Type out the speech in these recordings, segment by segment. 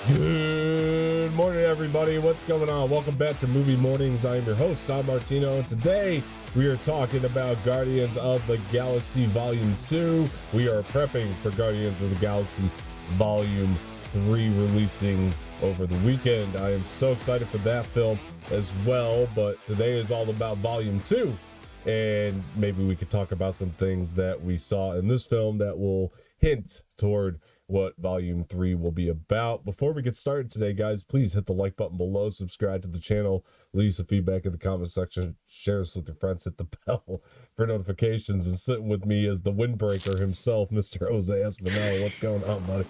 Good morning, everybody. What's going on? Welcome back to Movie Mornings. I am your host, Martino, and today we are talking about Guardians of the Galaxy Volume 2. We are prepping for Guardians of the Galaxy Volume 3 releasing over the weekend. I am so excited for that film as well, but today is all about Volume 2, and maybe we could talk about some things that we saw in this film that will hint toward what Volume 3 will be about. Before we get started today, guys, please hit the like button below, subscribe to the channel, leave some feedback in the comment section, share this with your friends, hit the bell for notifications, and sitting with me is the windbreaker himself, Mr. Jose Espinel. What's going on, buddy?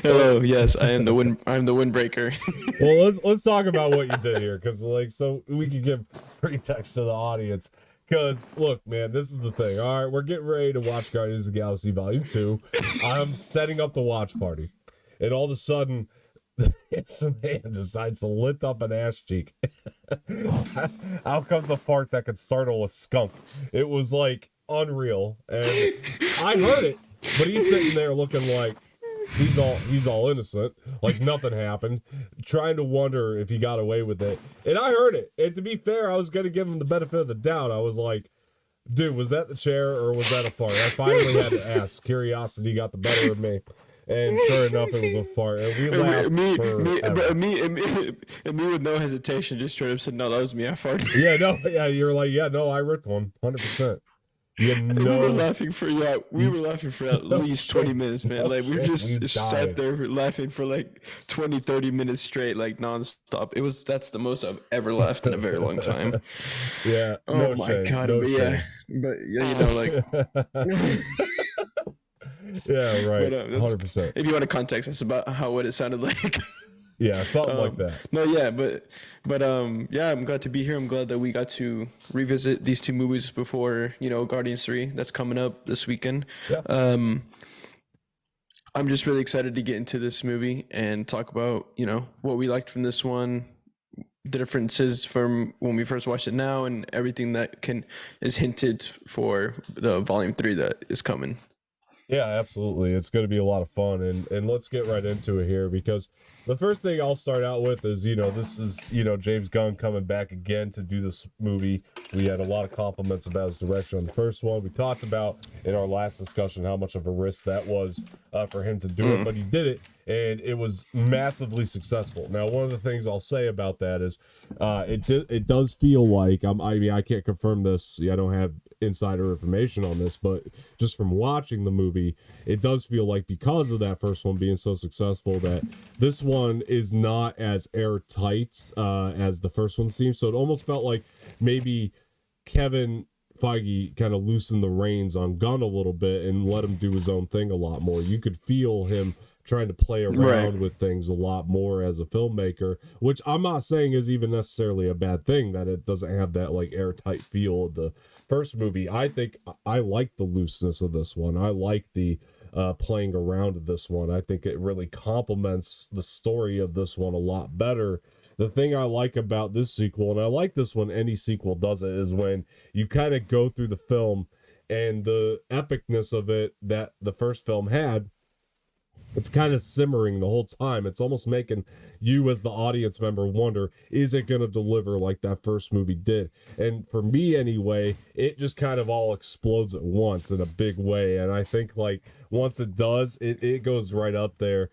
Hello. Yes, I am the windbreaker. Well, let's talk about what you did here, because so we can give pretext to the audience. Because, look, man, this is the thing. All right, we're getting ready to watch Guardians of the Galaxy Volume 2. I'm setting up the watch party. And all of a sudden, some man decides to lift up an ass cheek. Out comes a fart that could startle a skunk. It was, unreal. And I heard it, but he's sitting there looking like he's all innocent, like nothing happened, trying to wonder if he got away with it. And I heard it. And to be fair, I was going to give him the benefit of the doubt. I was like, dude, was that the chair or was that a fart? I finally had to ask. Curiosity got the better of me. And sure enough, it was a fart. And we laughed me with no hesitation just straight up said, no, that was me. I farted. You were like, yeah, no, I ripped one, 100%. We were laughing for at least 20 minutes, man. Like we just sat there laughing for 20, 30 minutes straight, nonstop. That's the most I've ever laughed in a very long time. Yeah. Oh my shame, god. no But shame. Yeah, right. 100%. If you want to context us about what it sounded like. Yeah, something like that. No, yeah, but yeah, I'm glad to be here. I'm glad that we got to revisit these two movies before, Guardians 3 that's coming up this weekend. Yeah. I'm just really excited to get into this movie and talk about, what we liked from this one, the differences from when we first watched it now, and everything that is hinted for the Volume 3 that is coming. Yeah, absolutely. It's going to be a lot of fun, and let's get right into it here, because the first thing I'll start out with is, this is, James Gunn coming back again to do this movie. We had a lot of compliments about his direction on the first one. We talked about in our last discussion how much of a risk that was for him to do it, but he did it, and it was massively successful. Now, one of the things I'll say about that is it does feel like, I can't confirm this, I don't have insider information on this, but just from watching the movie, it does feel like because of that first one being so successful that this one is not as airtight as the first one seems. So it almost felt like maybe Kevin Feige kind of loosened the reins on Gunn a little bit and let him do his own thing a lot more. You could feel him trying to play around with things a lot more as a filmmaker, which I'm not saying is even necessarily a bad thing, that it doesn't have that airtight feel of the first movie. I think I like the looseness of this one. I like the playing around of this one. I think it really complements the story of this one a lot better. The thing I like about this sequel, and I like this when any sequel does it, is when you kind of go through the film and the epicness of it that the first film had, it's kind of simmering the whole time. It's almost making you as the audience member wonder, is it going to deliver like that first movie did? And for me anyway, it just kind of all explodes at once in a big way. And I think once it does, it goes right up there.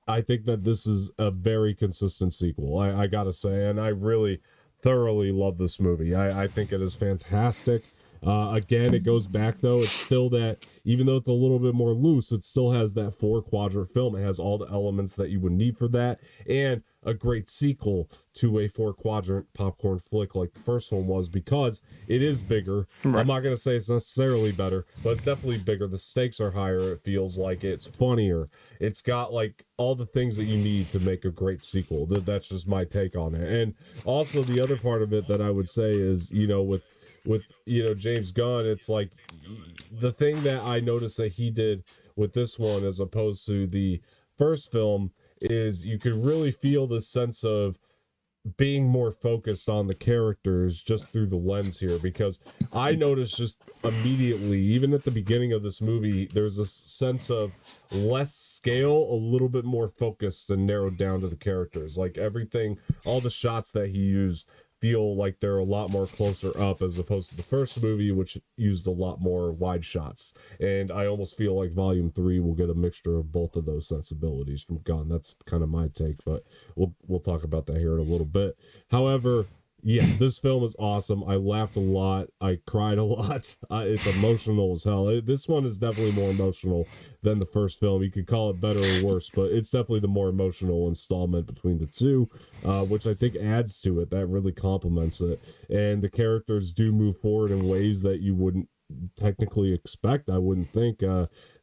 I think that this is a very consistent sequel, I gotta say. And I really thoroughly love this movie. I think it is fantastic. Again, it goes back, though. It's still that, even though it's a little bit more loose, it still has that 4-quadrant film. It has all the elements that you would need for that, and a great sequel to a 4-quadrant popcorn flick like the first one was, because it is bigger. Right. I'm not going to say it's necessarily better, but it's definitely bigger. The stakes are higher. It feels like it's funnier. It's got all the things that you need to make a great sequel. That's just my take on it. And also the other part of it that I would say is, with James Gunn, it's the thing that I noticed that he did with this one as opposed to the first film is you could really feel the sense of being more focused on the characters just through the lens here, because I noticed just immediately, even at the beginning of this movie, there's a sense of less scale, a little bit more focused and narrowed down to the characters. Like everything, all the shots that he used feel like they're a lot more closer up as opposed to the first movie, which used a lot more wide shots. And I almost feel like Volume 3 will get a mixture of both of those sensibilities from Gunn. That's kind of my take, but we'll talk about that here in a little bit. However, yeah, this film is awesome. I laughed a lot. I cried a lot. It's emotional as hell. This one is definitely more emotional than the first film. You could call it better or worse, but it's definitely the more emotional installment between the two, which I think adds to it. That really complements it. And the characters do move forward in ways that you wouldn't technically expect. I wouldn't think.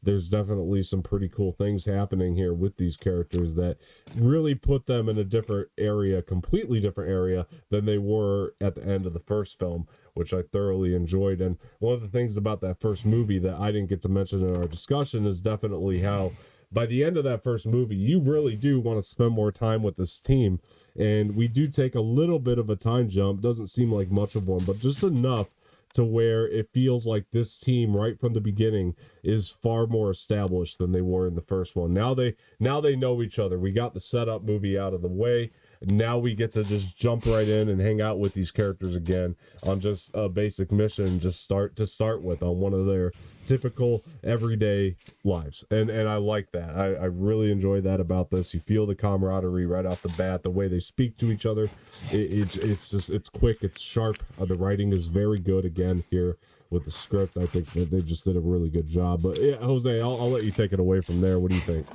There's definitely some pretty cool things happening here with these characters that really put them in a different area, completely different area than they were at the end of the first film, which I thoroughly enjoyed. And one of the things about that first movie that I didn't get to mention in our discussion is definitely how by the end of that first movie, you really do want to spend more time with this team. And we do take a little bit of a time jump. Doesn't seem like much of one, but just enough to where it feels like this team right from the beginning is far more established than they were in the first one. Now they know each other. We got the setup movie out of the way. Now we get to just jump right in and hang out with these characters again on just a basic mission, just start with on one of their typical everyday lives. And I like that. I really enjoy that about this. You feel the camaraderie right off the bat, the way they speak to each other. It's quick, it's sharp. The writing is very good again here with the script. I think that they just did a really good job. But yeah, Jose, I'll let you take it away from there. What do you think?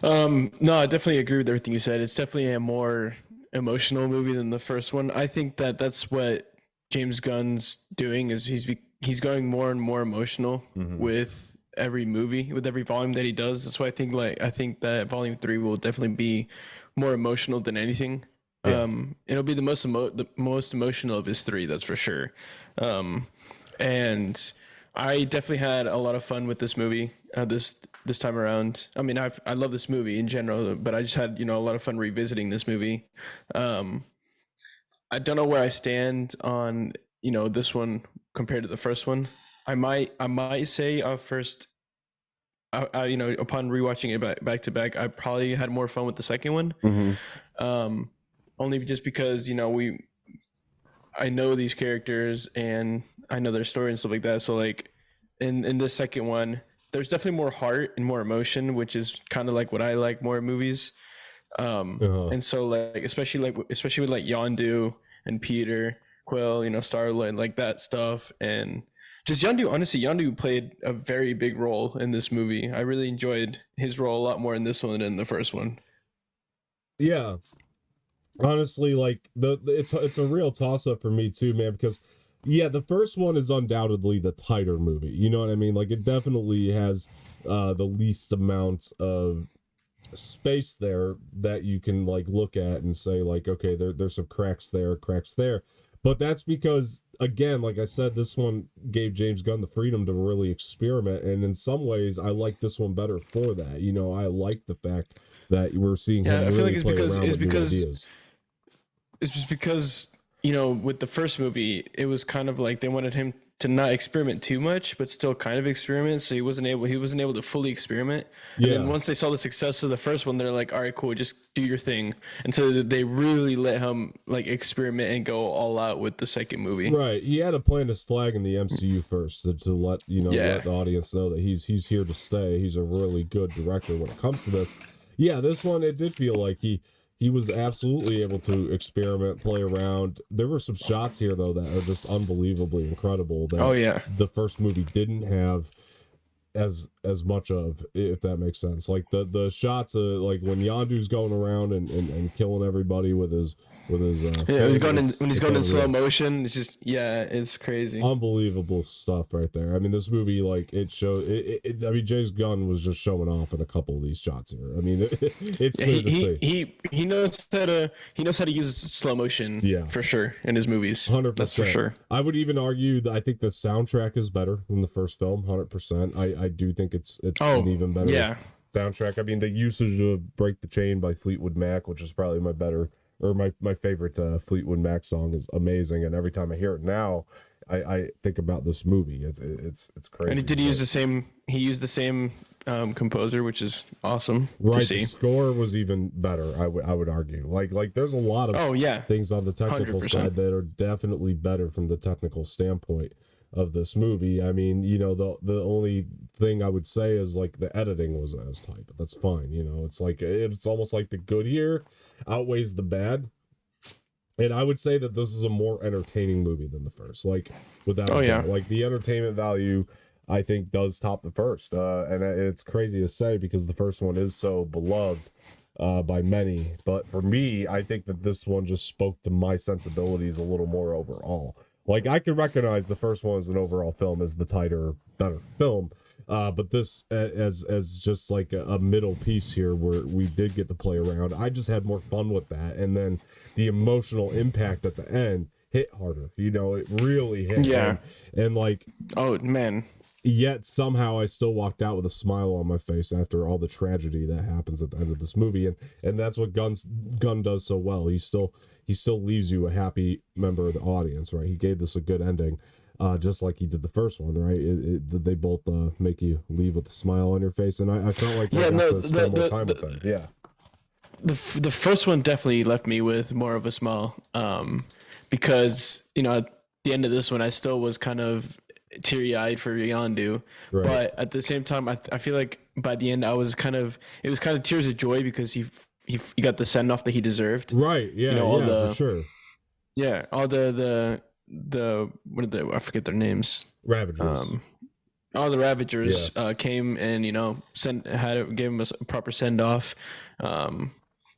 No, I definitely agree with everything you said. It's definitely a more emotional movie than the first one. I think that that's what James Gunn's doing is he's going more and more emotional with every movie, with every volume that he does. That's why I think that Volume 3 will definitely be more emotional than anything. Yeah. It'll be the most emotional of his three, that's for sure. And I definitely had a lot of fun with this movie this time around. I mean, I love this movie in general, but I just had a lot of fun revisiting this movie. I don't know where I stand on this one compared to the first one. I might say first, upon rewatching it back to back, I probably had more fun with the second one. Only just because I know these characters and I know their story and stuff like that. So like in this second one, there's definitely more heart and more emotion, which is kind of like what I like more in movies. And so like especially with like Yondu and Peter Quill, Starlight, like that stuff, and just Yondu. Honestly, Yondu played a very big role in this movie. I really enjoyed his role a lot more in this one than in the first one. Yeah. Honestly, like it's a real toss up for me too, man, because yeah, the first one is undoubtedly the tighter movie. You know what I mean? Like it definitely has the least amount of space there that you can like look at and say like, okay, there's some cracks there. But that's because, again, like I said, this one gave James Gunn the freedom to really experiment, and in some ways, I like this one better for that. I like the fact that we're seeing him I feel really like play around with new ideas. It's just because with the first movie, it was kind of like they wanted him to not experiment too much, but still kind of experiment. So he wasn't able to fully experiment. Yeah. And then once they saw the success of the first one, they're like, all right, cool, just do your thing. And so they really let him like experiment and go all out with the second movie. Right. He had to plant his flag in the MCU first to let let the audience know that he's here to stay. He's a really good director when it comes to this. Yeah, this one, it did feel like he was absolutely able to experiment, play around. There were some shots here, though, that are just unbelievably incredible that the first movie didn't have as much of, if that makes sense. Like the shots of like when Yondu's going around and killing everybody with his when he's going in slow motion. It's just it's crazy, unbelievable stuff right there. I mean, this movie, like it showed I mean, James Gunn was just showing off in a couple of these shots here. I mean, it's clear to see he knows how to use slow motion, for sure, in his movies. 100%. That's for sure. I would even argue that I think the soundtrack is better than the first film. 100%. I do think it's an even better soundtrack. I mean, the usage of "Break the Chain" by Fleetwood Mac, which is probably my or my favorite Fleetwood Mac song is amazing, and every time I hear it now, I think about this movie. It's crazy. And he did use the same. He used the same composer, which is awesome to Right, the see. score was even better. I would argue. Like there's a lot of Oh yeah, things on the technical 100%. side that are definitely better from the technical standpoint of this movie. I mean, the only thing I would say is like the editing was as tight, but that's fine. It's like it's almost like the good here outweighs the bad. And I would say that this is a more entertaining movie than the first, like without a doubt. Like the entertainment value, I think, does top the first. And it's crazy to say because the first one is so beloved by many. But for me, I think that this one just spoke to my sensibilities a little more overall. Like I can recognize the first one as an overall film as the tighter, better film. But this as just like a middle piece here where we did get to play around. I just had more fun with that. And then the emotional impact at the end hit harder. It really hit. Yeah. And like, oh man, yet somehow I still walked out with a smile on my face after all the tragedy that happens at the end of this movie. And that's what Gunn does so well. He still leaves you a happy member of the audience, right? He gave this a good ending. Just like he did the first one, right? They both make you leave with a smile on your face, and I felt like I got to spend more time with them. Yeah. The first one definitely left me with more of a smile, because at the end of this one, I still was kind of teary eyed for Yondu, right. But at the same time, I feel like by the end, it was kind of tears of joy because he got the send off that he deserved. Right. Yeah. For sure. Yeah. All the what are the I forget their names. Ravagers. All the Ravagers came and gave him a proper send off.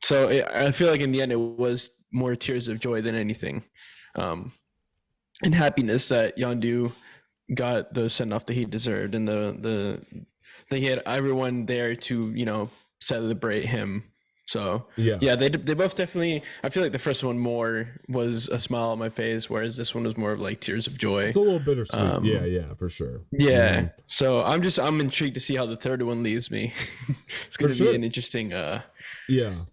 So I feel like in the end it was more tears of joy than anything, and happiness that Yondu got the send off that he deserved, and that he had everyone there to celebrate him. So they both definitely. I feel like the first one more was a smile on my face, whereas this one was more of like tears of joy. It's a little bittersweet. Yeah, for sure. Yeah. So I'm intrigued to see how the third one leaves me. It's going to be an interesting.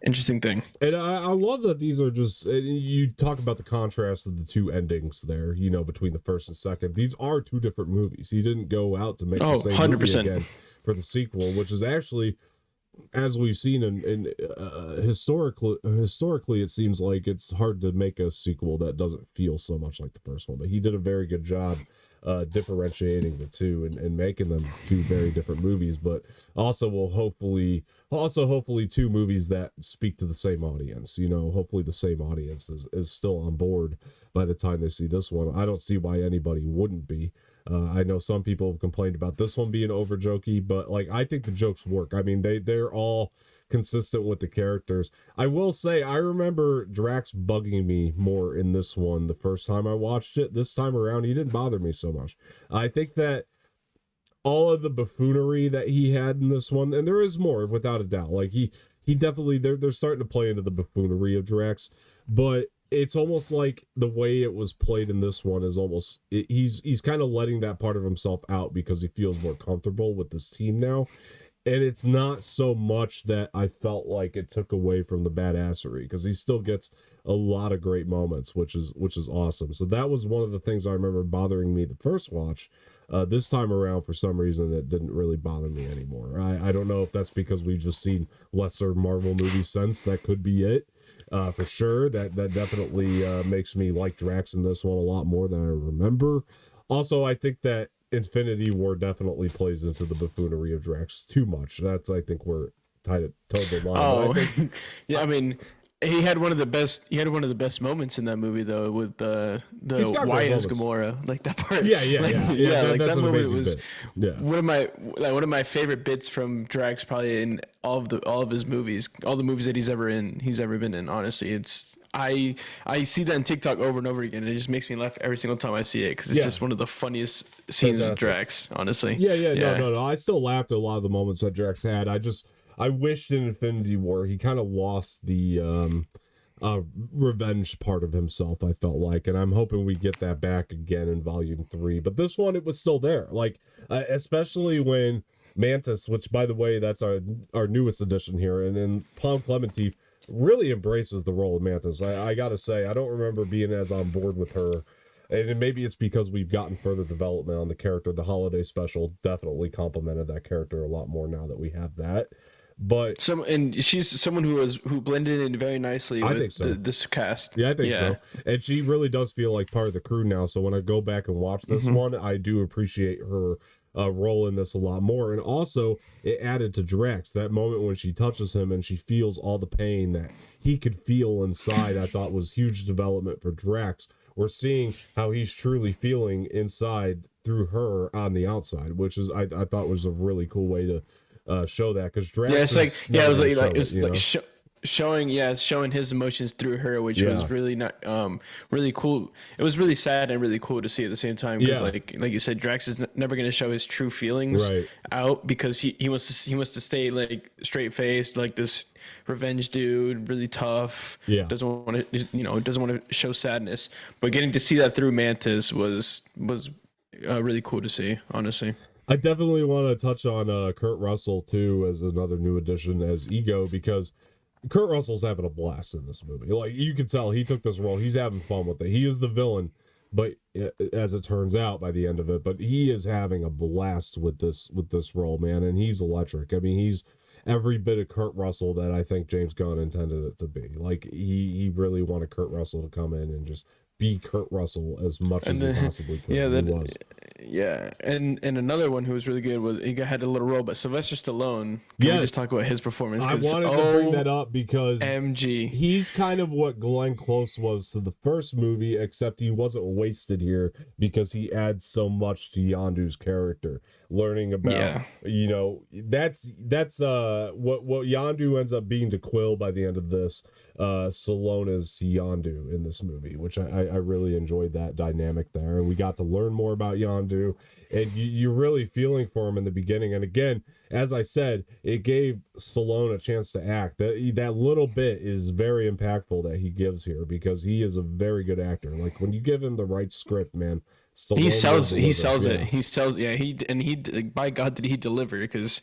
Interesting thing. And I love that these are just. You talk about the contrast of the two endings there. Between the first and second. These are two different movies. He didn't go out to make the same 100%. Movie again for the sequel, which is actually. As we've seen in historically, it seems like it's hard to make a sequel that doesn't feel so much like the first one. But he did a very good job differentiating the two and making them two very different movies. But also hopefully two movies that speak to the same audience. Hopefully the same audience is still on board by the time they see this one. I don't see why anybody wouldn't be. I know some people have complained about this one being over jokey, but like I think the jokes work. I mean, they're all consistent with the characters. I will say I remember Drax bugging me more in this one the first time I watched it. This time around, he didn't bother me so much. I think that all of the buffoonery that he had in this one, and there is more without a doubt. Like he definitely they're starting to play into the buffoonery of Drax, but it's almost like the way it was played in this one is almost he's kind of letting that part of himself out because he feels more comfortable with this team now. And it's not so much that I felt like it took away from the badassery because he still gets a lot of great moments, which is awesome. So that was one of the things I remember bothering me the first watch. This time around, for some reason, it didn't really bother me anymore. I don't know if that's because we've just seen lesser Marvel movies since. That could be it. For sure, that definitely makes me like Drax in this one a lot more than I remember. Also, I think that Infinity War definitely plays into the buffoonery of Drax too much. That's, I think, where towed the line. Oh, I mean, he had one of the best moments in that movie though, with the why is Gamora, like that part. Yeah. Like that moment was one of my favorite bits from Drax, probably in all of his movies, all the movies that he's ever been in. Honestly, I see that in TikTok over and over again. It just makes me laugh every single time I see it because it's just one of the funniest scenes with Drax. Honestly. Yeah. No. I still laughed at a lot of the moments that Drax had. I wished in Infinity War he kind of lost the revenge part of himself, I felt like, and I'm hoping we get that back again in Volume 3. But this one, it was still there, like especially when Mantis, which by the way, that's our newest edition here, and then Palm Clemente really embraces the role of Mantis. I gotta say, I don't remember being as on board with her. And maybe it's because we've gotten further development on the character. The holiday special definitely complemented that character a lot more now that we have that. But And she's someone who blended in very nicely I with think so. this cast. Yeah, I think so. And she really does feel like part of the crew now. So when I go back and watch this one, I do appreciate her role in this a lot more. And also, it added to Drax that moment when she touches him and she feels all the pain that he could feel inside. I thought was huge development for Drax. We're seeing how he's truly feeling inside through her on the outside, which is I thought was a really cool way to show that, because Drax Yeah, it's like it was like showing his emotions through her, which was really not really cool. It was really sad and really cool to see at the same time, because like you said, Drax is never going to show his true feelings out, because he wants to stay like straight faced, like this revenge dude, really tough. Doesn't want to show sadness, but getting to see that through Mantis was really cool to see, honestly. I definitely want to touch on Kurt Russell too as another new addition as Ego, because Kurt Russell's having a blast in this movie. Like, you can tell he took this role. He's having fun with it. He is the villain, but as it turns out by the end of it, but he is having a blast with this role, man, and he's electric. I mean, he's every bit of Kurt Russell that I think James Gunn intended it to be. Like, he really wanted Kurt Russell to come in and just be Kurt Russell as much as he possibly could. And another one who was really good was, he had a little role, but Sylvester Stallone. Can we just talk about his performance? I wanted to bring that up because MG, he's kind of what Glenn Close was to the first movie, except he wasn't wasted here because he adds so much to Yondu's character. Learning about that's what Yondu ends up being to Quill by the end of this. Stallone is to Yondu in this movie, which I really enjoyed that dynamic there, and we got to learn more about Yondu, and you're really feeling for him in the beginning. And again, as I said, it gave Stallone a chance to act. That little bit is very impactful that he gives here, because he is a very good actor. Like, when you give him the right script, man, Stallone he sells it. By God, did he deliver? Because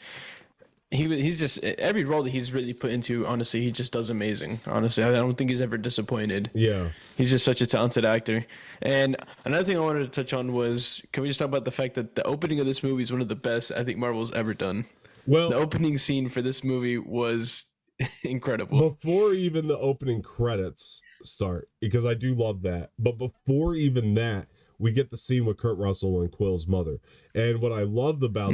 he's just, every role that he's really put into, honestly, he just does amazing. Honestly, I don't think he's ever disappointed. He's just such a talented actor. And another thing I wanted to touch on was, can we just talk about the fact that the opening of this movie is one of the best I think Marvel's ever done? Well, the opening scene for this movie was incredible. Before even the opening credits start, because I do love that, but before even that, we get the scene with Kurt Russell and Quill's mother. And what I loved about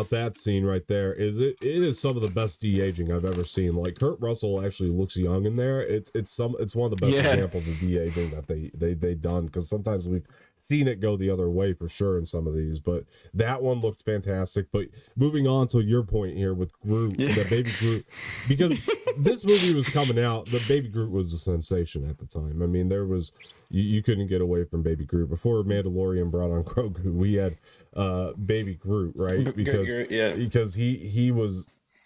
that scene right there is it is some of the best de-aging I've ever seen. Like, Kurt Russell actually looks young in there. It's one of the best examples of de-aging that they done, because sometimes we've seen it go the other way for sure in some of these, but that one looked fantastic. But moving on to your point here with Groot, the baby Groot, because this movie was coming out, the baby Groot was a sensation at the time. I mean, there was you couldn't get away from baby Groot. Before Mandalorian brought on Grogu, we had baby Groot, right? Because he was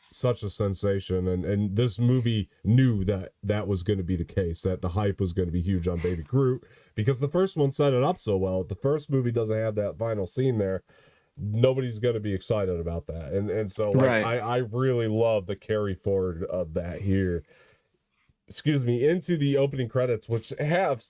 such a sensation, and this movie knew that was going to be the case, that the hype was going to be huge on baby Groot, because the first one set it up so well. If the first movie doesn't have that final scene there, nobody's going to be excited about that, and so I really love the carry forward of that here, into the opening credits, which have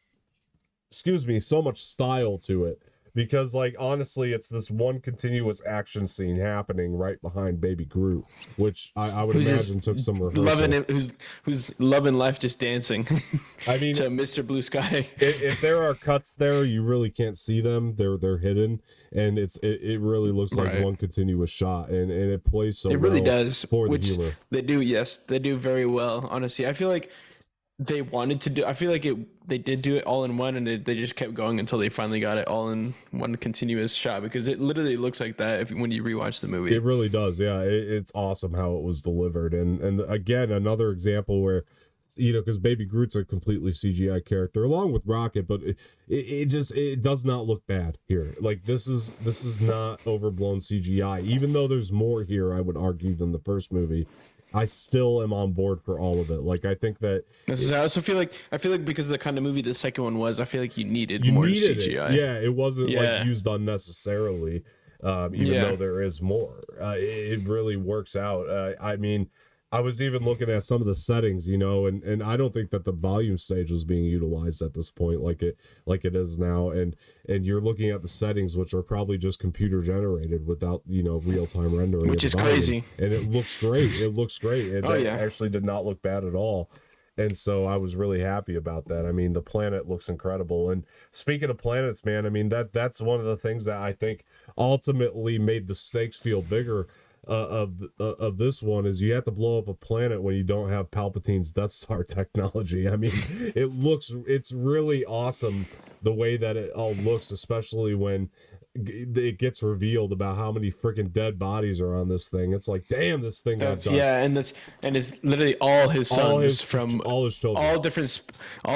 so much style to it, because, like, honestly, it's this one continuous action scene happening right behind baby Groot, which I would imagine took some rehearsal. Who's loving life, just dancing. I mean, to Mr. Blue Sky. if there are cuts there, you really can't see them. They're hidden, and it really looks like one continuous shot, and it plays so well. It really does for the healer. They do very well. Honestly, I feel like they wanted to do. I feel like they did do it all in one, and they just kept going until they finally got it all in one continuous shot, because it literally looks like that when you rewatch the movie. It really does. Yeah, it's awesome how it was delivered, and again, another example where, because Baby Groot's a completely CGI character along with Rocket, but it does not look bad here. Like, this is not overblown CGI, even though there's more here, I would argue, than the first movie. I still am on board for all of it. Like, I think that I also feel like because of the kind of movie the second one was, I feel like you needed more CGI. It wasn't like used unnecessarily, even though there is more. It really works out. I mean, I was even looking at some of the settings, and I don't think that the volume stage was being utilized at this point like it is now. And you're looking at the settings, which are probably just computer generated without real time rendering of which the is volume. crazy. And it looks great. It looks great. Oh It yeah. actually did not look bad at all. And so I was really happy about that. I mean, the planet looks incredible. And speaking of planets, man, I mean that's one of the things that I think ultimately made the stakes feel bigger of this one is you have to blow up a planet when you don't have Palpatine's Death Star technology. I mean, it's really awesome the way that it all looks, especially when it gets revealed about how many freaking dead bodies are on this thing. It's like, damn, this thing got done. Yeah, and it's literally all his sons from all his children, all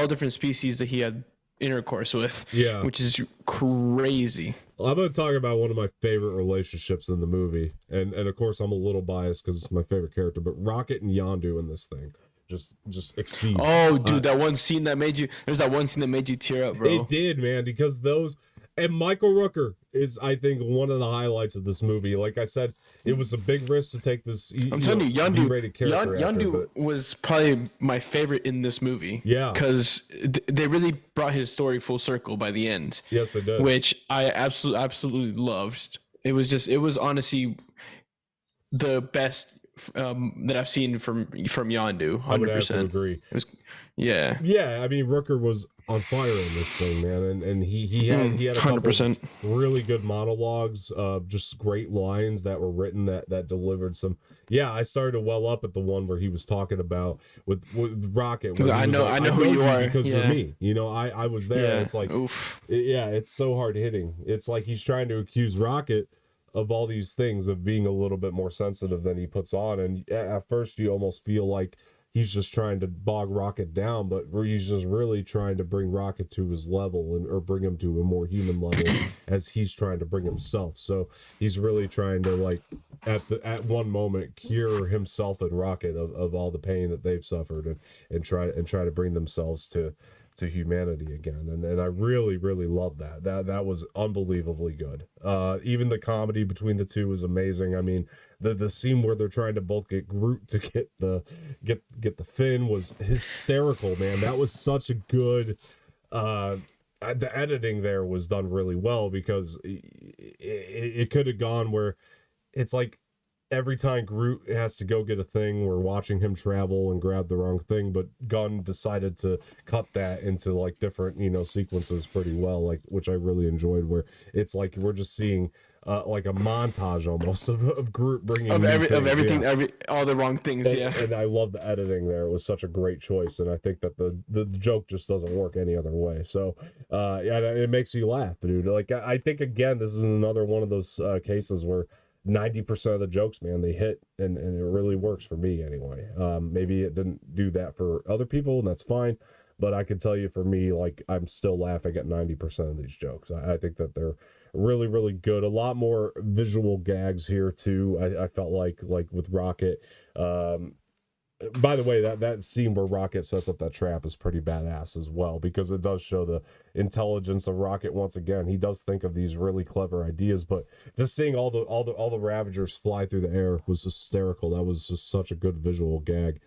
different species that he had intercourse with. Yeah, which is crazy. I'm going to talk about one of my favorite relationships in the movie, and of course I'm a little biased because it's my favorite character, but Rocket and Yondu in this thing just exceed. Oh, dude, that one scene that made you. There's that one scene that made you tear up, bro. It did, man, because those. And Michael Rooker is, I think, one of the highlights of this movie. Like I said, it was a big risk to take this. I'm telling you, Yondu but was probably my favorite in this movie. Yeah, because they really brought his story full circle by the end. Yes, they did. Which I absolutely loved. It was honestly the best that I've seen from Yondu. 100%. I would have to agree. It was, yeah. Yeah, I mean, Rooker was on fire in this thing, man, and he had a couple 100%. really good monologues, just great lines that were written that delivered some. Yeah, I started to well up at the one where he was talking about with Rocket. Because I know who you are because you're me. I was there. Yeah. It's like, oof. It's so hard hitting. It's like he's trying to accuse Rocket of all these things, of being a little bit more sensitive than he puts on, and at first you almost feel like he's just trying to bog Rocket down, but he's just really trying to bring Rocket to his level or bring him to a more human level as he's trying to bring himself. So he's really trying to, like, at one moment cure himself and Rocket of all the pain that they've suffered and try to bring themselves to humanity again. And I really, really love that. That was unbelievably good. Even the comedy between the two was amazing. I mean, the scene where they're trying to both get Groot to get the fin was hysterical, man. That was such a good the editing there was done really well, because it could have gone where it's like every time Groot has to go get a thing, we're watching him travel and grab the wrong thing, but Gunn decided to cut that into like different, sequences pretty well, like, which I really enjoyed, where it's like we're just seeing like a montage almost of Groot bringing everything, all the wrong things. And I love the editing there. It was such a great choice, and I think that the joke just doesn't work any other way. So it makes you laugh, dude. Like, I think, again, this is another one of those cases where 90% of the jokes, man, they hit, and it really works for me anyway. Maybe it didn't do that for other people, and that's fine, but I can tell you, for me, like, I'm still laughing at 90% of these jokes. I think that they're really, really good. A lot more visual gags here too. I felt like with Rocket. By the way, that scene where Rocket sets up that trap is pretty badass as well, because it does show the intelligence of Rocket once again. He does think of these really clever ideas, but just seeing all the Ravagers fly through the air was hysterical. That was just such a good visual gag,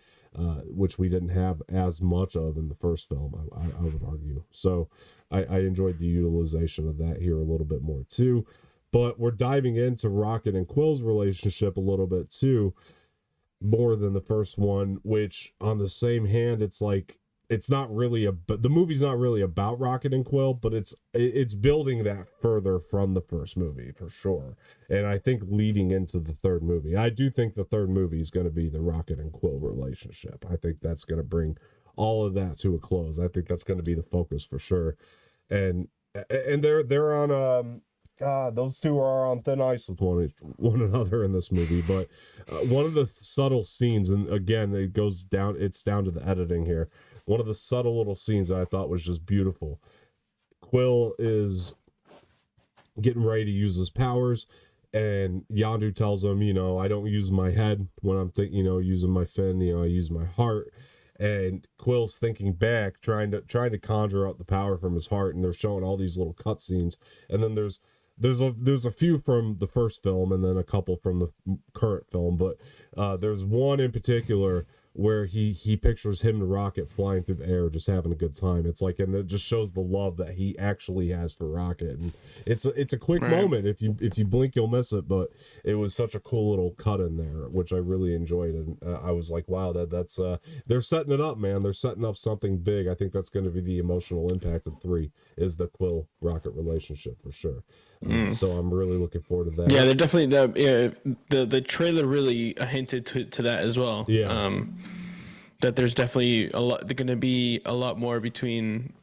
which we didn't have as much of in the first film, I would argue. So I enjoyed the utilization of that here a little bit more too. But we're diving into Rocket and Quill's relationship a little bit too, more than the first one, which, on the same hand, it's like, it's not really the movie's not really about Rocket and Quill, but it's building that further from the first movie for sure. And I think leading into the third movie, I do think the third movie is going to be the Rocket and Quill relationship. I think that's going to bring all of that to a close. I think that's going to be the focus for sure. And they're on those two are on thin ice with one another in this movie. But one of the subtle scenes, and again, it's down to the editing here. One of the subtle little scenes that I thought was just beautiful. Quill is getting ready to use his powers, and Yondu tells him, I don't use my head when I'm using my fin, I use my heart. And Quill's thinking back, trying to conjure out the power from his heart, and they're showing all these little cutscenes, and then there's there's a few from the first film and then a couple from the current film, but there's one in particular where he pictures him and Rocket flying through the air, just having a good time. It's like, and it just shows the love that he actually has for Rocket, and it's a quick moment. If you blink, you'll miss it, but it was such a cool little cut in there, which I really enjoyed, and I was like, wow, that's they're setting it up, man. They're setting up something big. I think that's going to be the emotional impact of 3 is the Quill Rocket relationship for sure. So I'm really looking forward to that. Yeah, they're definitely the trailer really hinted to that as well. Yeah. That there's definitely a lot. They're going to be a lot more between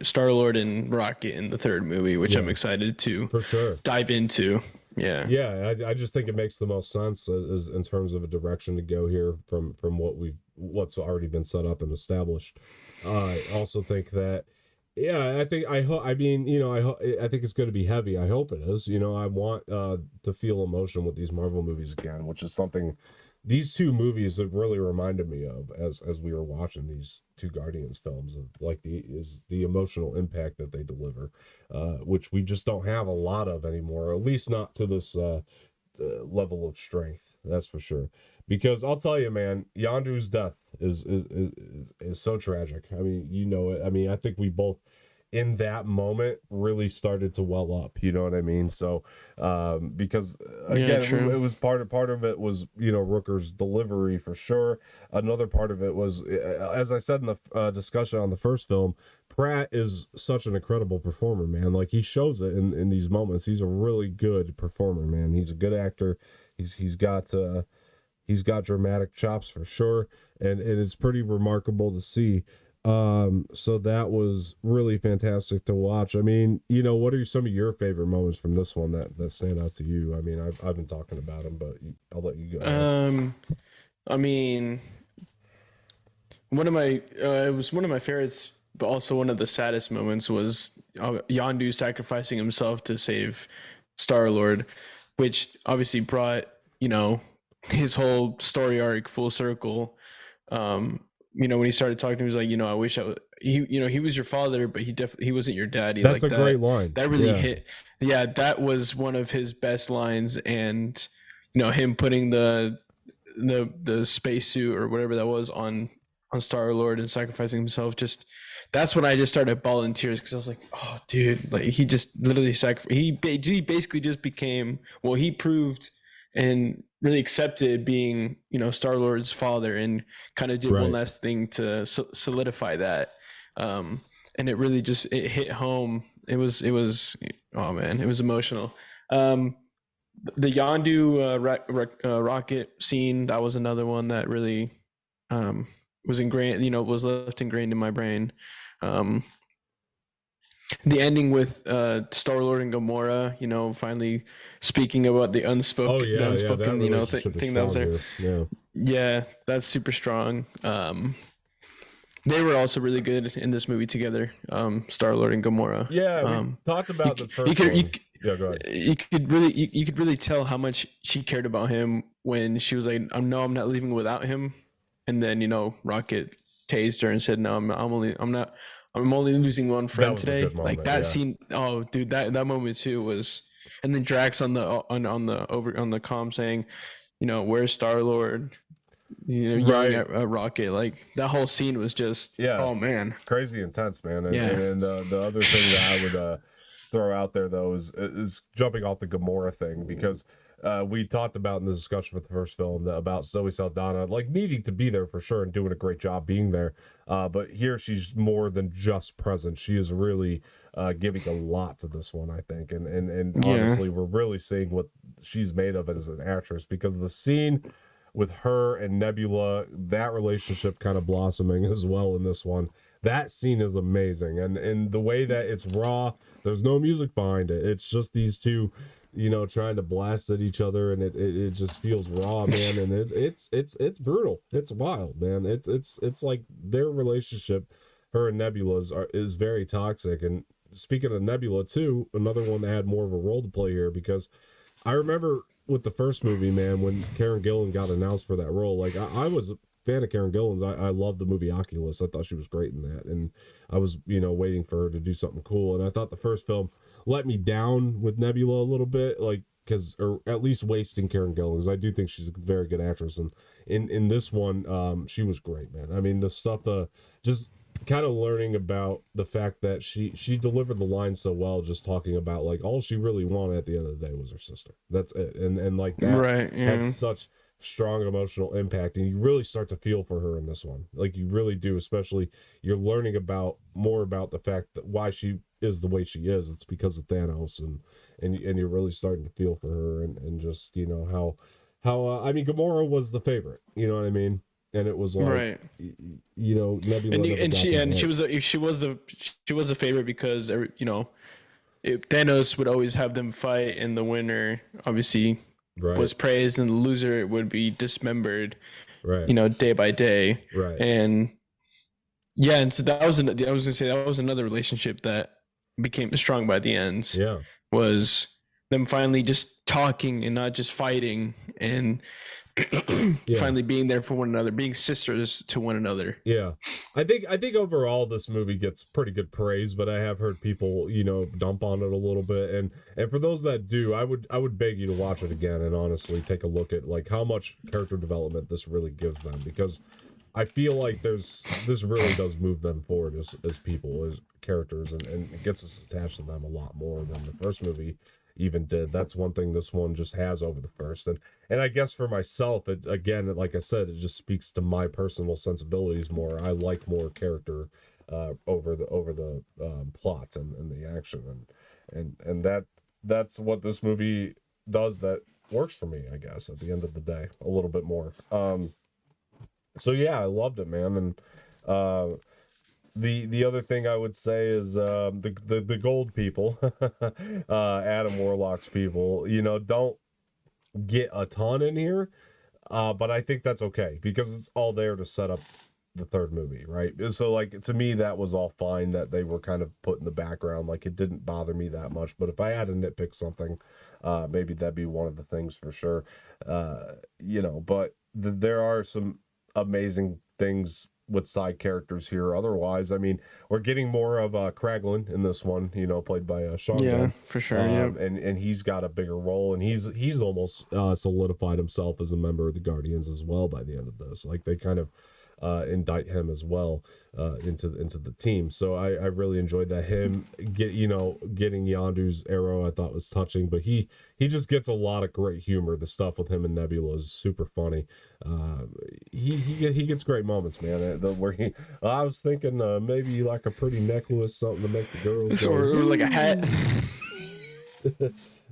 Star-Lord and Rocket in the third movie, which I'm excited to for sure dive into. Yeah, I just think it makes the most sense as in terms of a direction to go here from what's already been set up and established. I also think that I think I hope. I mean, I think it's going to be heavy. I hope it is. I want to feel emotion with these Marvel movies again, which is something these 2 movies have really reminded me of as we were watching these 2 Guardians films, of like the emotional impact that they deliver, which we just don't have a lot of anymore, or at least not to this level of strength. That's for sure. Because I'll tell you, man, Yondu's death is so tragic. I mean, it. I mean, I think we both in that moment really started to well up. You know what I mean? So, because again, it was part of it was Rooker's delivery for sure. Another part of it was, as I said in the discussion on the first film, Pratt is such an incredible performer, man. Like he shows it in these moments. He's a really good performer, man. He's a good actor. He's got dramatic chops for sure, and it's pretty remarkable to see. So that was really fantastic to watch. I mean, what are some of your favorite moments from this one that stand out to you? I mean, I've been talking about them, but I'll let you go. I mean, it was one of my favorites, but also one of the saddest moments was Yondu sacrificing himself to save Star-Lord, which obviously brought his whole story arc full circle. When he started talking, he was like, I wish he was your father, but he wasn't your daddy. That's like, a great line. That really hit. Yeah, that was one of his best lines, and him putting the spacesuit or whatever that was on Star-Lord and sacrificing himself. Just that's when I just started bawling tears, because I was like, oh, dude, like he just literally he basically just became, well, he proved and really accepted being Star-Lord's father, and kind of did one last thing to solidify that, and it really just it hit home. It was oh man, it was emotional. The Yondu rocket scene, that was another one that really was ingrained, was left ingrained in my brain. The ending with Star-Lord and Gamora, finally speaking about the unspoken, thing that was there. Yeah, that's super strong. They were also really good in this movie together, Star-Lord and Gamora. Yeah, we talked about the first one. Yeah, go ahead. You could really tell how much she cared about him when she was like, I'm not leaving without him. And then, Rocket tased her and said, no, I'm only losing one friend today. Moment, like that scene. Oh, dude, that moment too was. And then Drax on the comm saying, where's Star-Lord? Yelling at Rocket. Like that whole scene was just. Yeah. Oh man. Crazy intense, man. And the other thing that I would throw out there though is jumping off the Gamora thing, because we talked about in the discussion with the first film about Zoe Saldana like needing to be there for sure and doing a great job being there, but here she's more than just present. She is really giving a lot to this one, I think, and honestly we're really seeing what she's made of as an actress, because the scene with her and Nebula, that relationship kind of blossoming as well in this one. That scene is amazing, and the way that it's raw, there's no music behind it. It's just these two, trying to blast at each other, and it just feels raw, man. And it's brutal. It's wild, man. It's like their relationship, her and Nebula's, is very toxic. And speaking of Nebula too, another one that had more of a role to play here, because I remember with the first movie, man, when Karen Gillan got announced for that role, like I was fan of Karen Gillan's. I loved the movie Oculus. I thought she was great in that, and I was waiting for her to do something cool. And I thought the first film let me down with Nebula a little bit, like because or at least wasting Karen Gillan, because I do think she's a very good actress, and in this one, she was great, man. I mean, the stuff, just kind of learning about the fact that she delivered the line so well, just talking about like all she really wanted at the end of the day was her sister. That's it, and like that Right. had Yeah. such strong emotional impact, and you really start to feel for her in this one, like you really do, especially you're learning about more about the fact that why she is the way she is. It's because of Thanos, and you're really starting to feel for her, and just how I mean, Gamora was the favorite, you know what I mean, and it was like, Right. Nebula And never and got she the and she hint. was a favorite because Thanos would always have them fight, and the winner obviously Right, was praised, and the loser would be dismembered, right, day by day. right, And yeah, and so I was gonna say that was another relationship that became strong by the end, yeah, was them finally just talking and not just fighting, and yeah. finally being there for one another, being sisters to one another. Yeah. I think overall this movie gets pretty good praise, but I have heard people, dump on it a little bit. And for those that do, I would beg you to watch it again and honestly take a look at like how much character development this really gives them, because I feel like this really does move them forward as people, as characters, and it gets us attached to them a lot more than the first movie even did. That's one thing this one just has over the first. And I guess for myself, it, again, like I said, it just speaks to my personal sensibilities more. I like more character over the plots and the action, and that's what this movie does that works for me, I guess, at the end of the day, a little bit more. So yeah, I loved it, man. And uh the other thing I would say is the gold people, Adam Warlock's people, don't get a ton in here, but I think that's okay because it's all there to set up the third movie, right? So like to me that was all fine that they were kind of put in the background. Like it didn't bother me that much, but if I had to nitpick something, maybe that'd be one of the things for sure. But there are some amazing things with side characters here. Otherwise, I mean, we're getting more of Kraglin in this one, played by Sean Yeah, Gunn, for sure. Yeah. and he's got a bigger role, and he's almost solidified himself as a member of the Guardians as well by the end of this. Like they kind of indict him as well into the team. So I really enjoyed that. Him getting Yondu's arrow I thought was touching, but he just gets a lot of great humor. The stuff with him and Nebula is super funny. He gets great moments, man. Where I was thinking maybe like a pretty necklace, something to make the girls go. Or like a hat.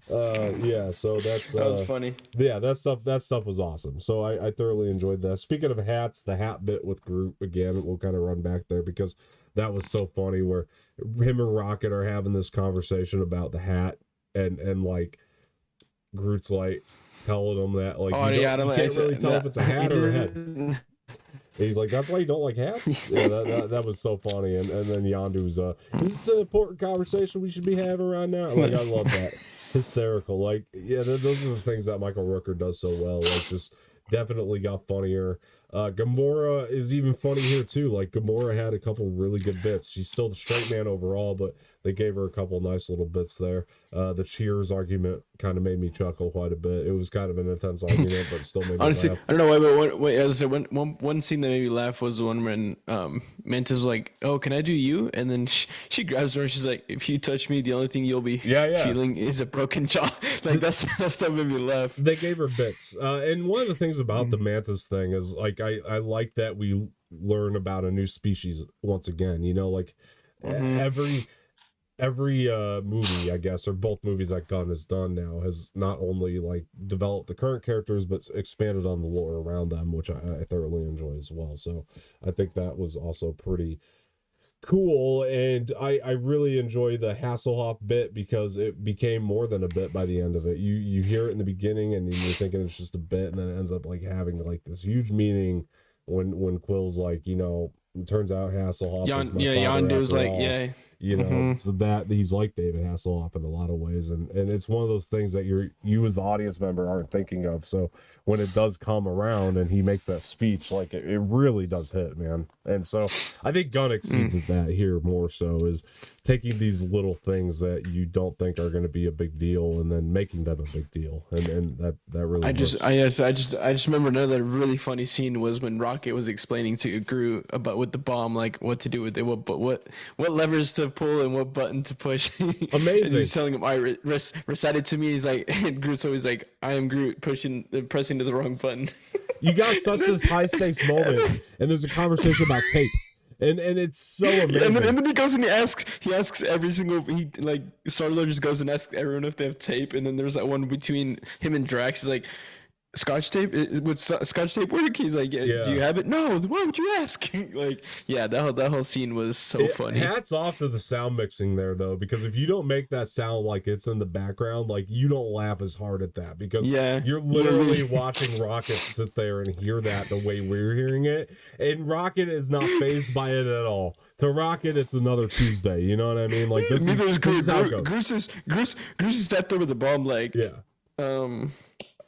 Yeah, so that's That was funny. yeah, that stuff was awesome. So I thoroughly enjoyed that. Speaking of hats, the hat bit with Groot again, we'll kind of run back there because that was so funny where him and Rocket are having this conversation about the hat, and like Groot's like telling him that like you can't really tell if it's a hat or a head. And he's like, that's why you don't like hats? Yeah, that was so funny. And then Yondu's, is this an important conversation we should be having right now? Like, I love that. Hysterical. Like, yeah, those are the things that Michael Rooker does so well. Like, just definitely got funnier. Gamora is even funny here, too. Like, Gamora had a couple really good bits. She's still the straight man overall, but they gave her a couple nice little bits there. The Cheers argument kind of made me chuckle quite a bit. It was kind of an intense argument, but still made me Honestly, laugh. I don't know why, but as I said, one scene that made me laugh was the one when Mantis was like, "Oh, can I do you?" And then she grabs her and she's like, "If you touch me, the only thing you'll be feeling is a broken jaw." Like that stuff made me laugh. They gave her bits, and one of the things about the Mantis thing is like I like that we learn about a new species once again. Like every movie, I guess, or both movies that Gunn has done now has not only like developed the current characters but expanded on the lore around them, which I thoroughly enjoy as well. So I think that was also pretty cool, and I really enjoy the Hasselhoff bit because it became more than a bit by the end of it. You hear it in the beginning and you're thinking it's just a bit, and then it ends up like having like this huge meaning when Quill's like, it turns out Hasselhoff is my father Yondu's after like, all. yeah. You know, so that he's like David Hasselhoff in a lot of ways, and it's one of those things that you as the audience member aren't thinking of. So when it does come around and he makes that speech, like it really does hit, man. And so I think Gunn exceeds at that here more so, is taking these little things that you don't think are going to be a big deal and then making them a big deal, and that really I works. just remember another really funny scene was when Rocket was explaining to Groot about with the bomb, like what to do with it, what levers to pull and what button to push. Amazing. And he's telling him, "I recite it to me." He's like, and Groot's always like, "I am Groot," pressing to the wrong button. You got such this high stakes moment, and there's a conversation about tape. And it's so amazing. And then he goes and he asks every single Star-Lord just goes and asks everyone if they have tape, and then there's that one between him and Drax. He's like, Scotch tape? Would Scotch tape work? He's like, yeah. Do you have it? No. Why would you ask? Like, yeah, that whole scene was so funny. Hats off to the sound mixing there, though, because if you don't make that sound like it's in the background, like you don't laugh as hard at that, because you're literally watching Rocket sit there and hear that the way we're hearing it, and Rocket is not fazed by it at all. To Rocket, it's another Tuesday. You know what I mean? Like this is how it goes. Goose is sat there with the bomb, like,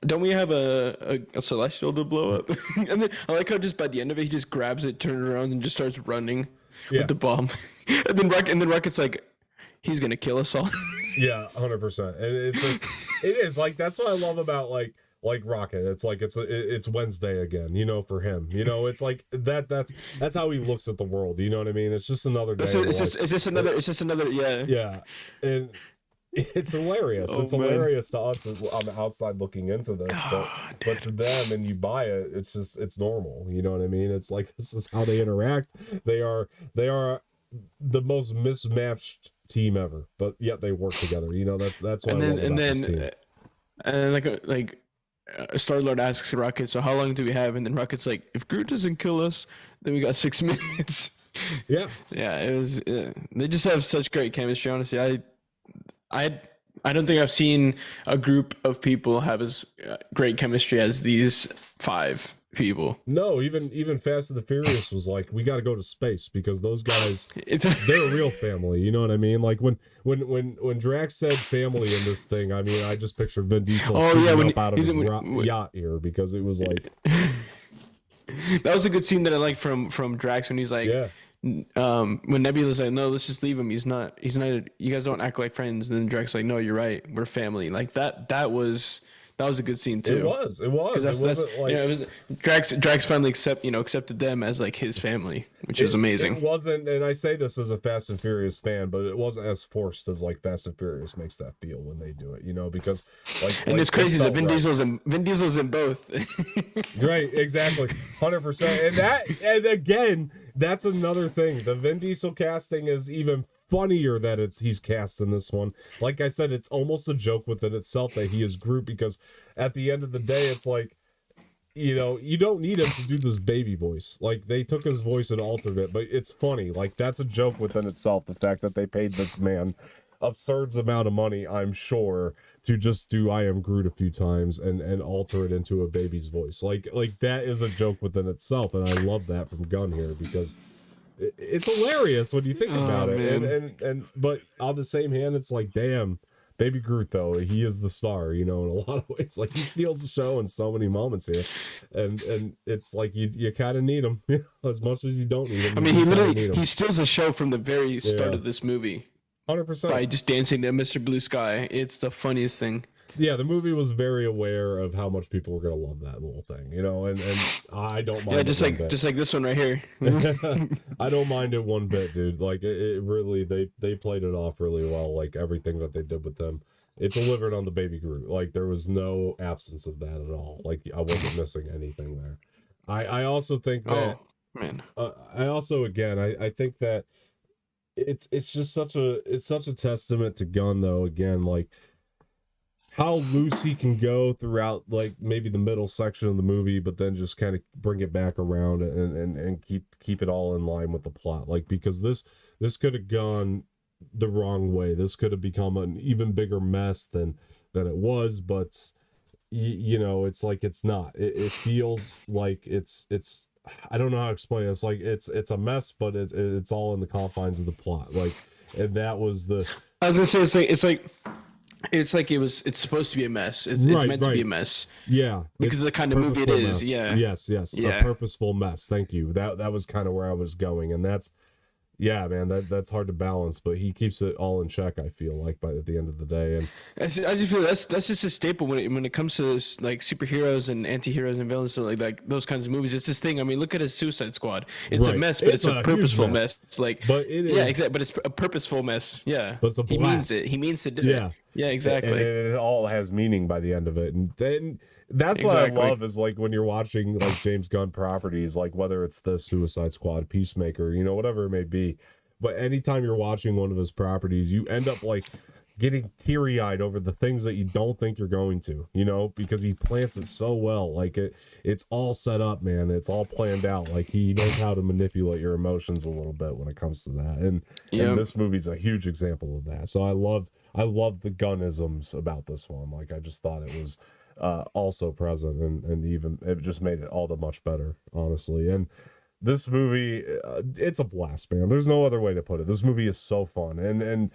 don't we have a celestial to blow up? And then I like how just by the end of it, he just grabs it, turns around, and just starts running with the bomb. And then Rocket's like, he's gonna kill us all. Yeah, 100%. And it's just, it is like, that's what I love about like Rocket. It's like it's Wednesday again, you know, for him. You know, it's like that's how he looks at the world. You know what I mean? It's just another day. It's just another. Yeah, and it's hilarious. It's hilarious to us on the outside looking into this, but to them, and you buy it, it's normal. You know what I mean? It's like, this is how they interact. They are the most mismatched team ever, but yet they work together. You know, that's what I love about this team. And Star-Lord asks Rocket, so how long do we have? And then Rocket's like, if Groot doesn't kill us, then we got 6 minutes. Yeah, it was. They just have such great chemistry. Honestly, I don't think I've seen a group of people have as great chemistry as these 5 people. No, even Fast and the Furious was like, we got to go to space because those guys, they're a real family. You know what I mean? Like when Drax said family in this thing, I mean, I just pictured Vin Diesel shooting up out of his yacht here, because it was like, that was a good scene that I liked from Drax when he's like, when Nebula's like, no, let's just leave him. He's not. You guys don't act like friends. And then Drax like, no, you're right. We're family. Like that was a good scene too. It was. Drax finally accepted them as like his family, which is amazing. It wasn't, and I say this as a Fast and Furious fan, but it wasn't as forced as like Fast and Furious makes that feel when they do it. You know, because and it's crazy that Vin Diesel's in both. Right, exactly, 100%. And again, that's another thing. The Vin Diesel casting is even funnier that he's cast in this one. Like I said, it's almost a joke within itself that he is Groot, because at the end of the day, it's like, you know, you don't need him to do this baby voice. Like, they took his voice and altered it, but it's funny. Like, that's a joke within itself, the fact that they paid this man absurd amount of money, I'm sure, to just do I Am Groot a few times and alter it into a baby's voice. Like that is a joke within itself, and I love that from Gunn here, because it's hilarious when you think about it. And but on the same hand, it's like, damn, Baby Groot, though, he is the star, you know, in a lot of ways. Like, he steals the show in so many moments here, and it's like you kind of need him as much as you don't need him. I mean, he steals the show from the very start of this movie. 100%. By just dancing to Mr. Blue Sky. It's the funniest thing. Yeah, the movie was very aware of how much people were gonna love that little thing, you know, and I don't mind. Yeah, just like this one right here. I don't mind it one bit, dude. Like it really, they played it off really well. Like everything that they did with them, it delivered on the Baby Groot. Like there was no absence of that at all. Like I wasn't missing anything there. I also think that. Oh man. I think that it's just such a testament to Gunn, though. Again, like, how loose he can go throughout, like, maybe the middle section of the movie, but then just kind of bring it back around and keep it all in line with the plot. Like, because this could have gone the wrong way. This could have become an even bigger mess than it was, but you know, it's like, it's not. It feels like it's I don't know how to explain it. It's like it's a mess, but it's all in the confines of the plot. Like, and that was the I was gonna say it's supposed to be a mess. It's meant to be a mess. Yeah, because of the kind of movie it is. mess. Yeah. Yes, a purposeful mess. Thank you. That was kind of where I was going, and that's yeah, man. That's hard to balance, but he keeps it all in check. I feel like at the end of the day, and I just feel that's just a staple when it comes to this, like superheroes and anti-heroes and villains, so like those kinds of movies. It's this thing. I mean, look at his Suicide Squad. It's a mess, but it's a purposeful mess. Like, but it is, exactly. But it's a purposeful mess. Yeah, but it's a blast. He means it. He means to do it. Yeah, exactly. And it all has meaning by the end of it, and then that's what I love is like when you're watching like James Gunn properties, like whether it's the Suicide Squad, Peacemaker, whatever it may be. But anytime you're watching one of his properties, you end up like getting teary-eyed over the things that you don't think you're going to, because he plants it so well. Like it's all set up, man. It's all planned out. Like he knows how to manipulate your emotions a little bit when it comes to that. And this movie's a huge example of that. So I loved the Gunnisms about this one. Like I just thought it was also present, and even it just made it all the much better, honestly. And this movie, it's a blast, man. There's no other way to put it. This movie is so fun, and